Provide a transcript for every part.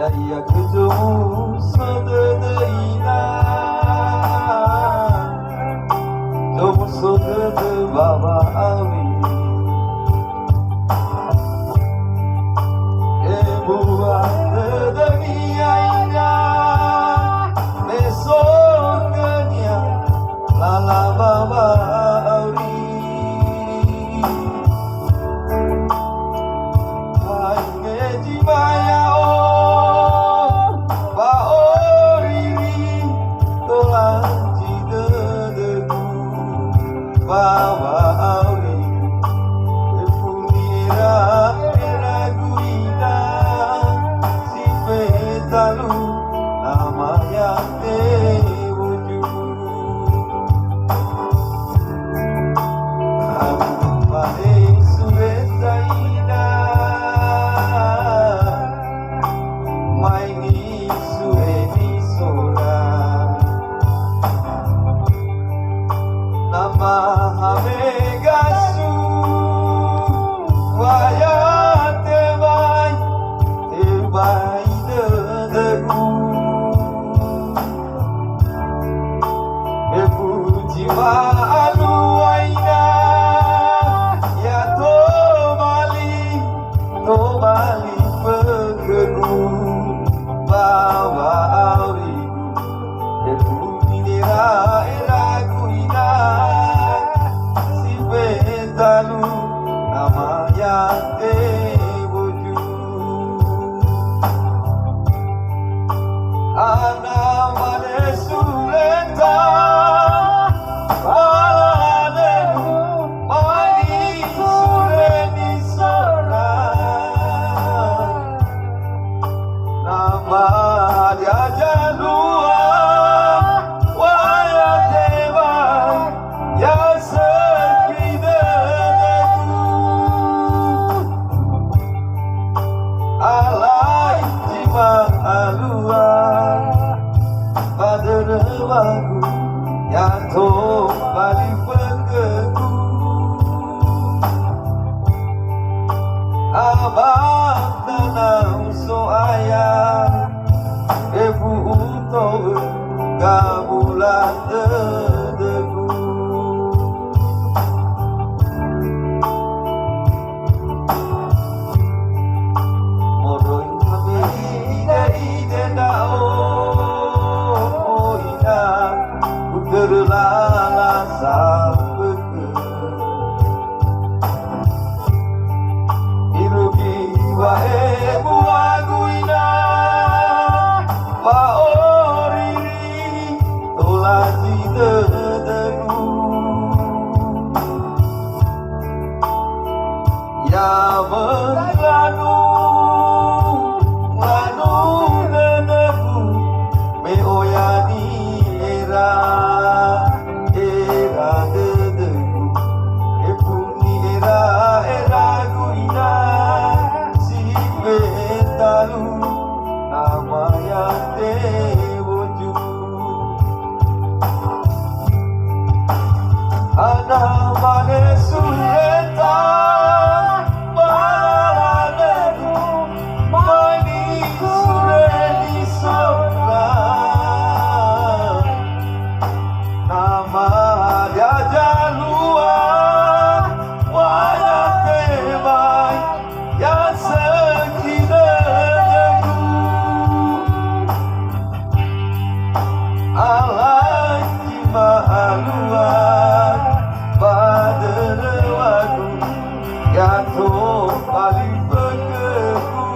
Raya ketemu sodedina Ketemu sodede baba awi Ebuah dedenia indah Besoknya lala baba awi Hai ngeji maya Bawa awi Epunira eraguina Si petalu namanya tewoju Ampane suretaina Maini sureni sora Nama Hamegasu Waya tebai dedeku Epuji ma'alu aina Ya tobali pegegu Bawa auriku Epunira eraguina Betalu namanya tewoju Ana mane sureta Baladenu mani sureni sora Nama dia jalua Waya teba Ya Alai jima alua pada rewaku yang bali pengeku abang tanam so ayah ibu utol gabulan dedeku Terlala sampai Irugi wae buaguina Paoriri tolasi dedeku Ya melanu dedeku Meoyani era dedeku Epunira eraguina Si betalu namanya tewoju Ana mane sureta Baladenu mani sureni sora Nama dia jalua Waya tebai Ya sekideku Alai jima alua Pada rewaku Ya bali pengeku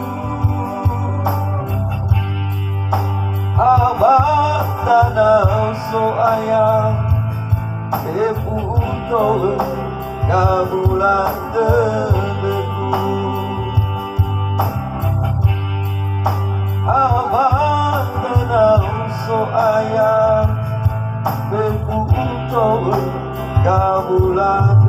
Abang tanam so ayam Epu utol gabulan dedeku Abang tanam so ayam Epu utol gabulan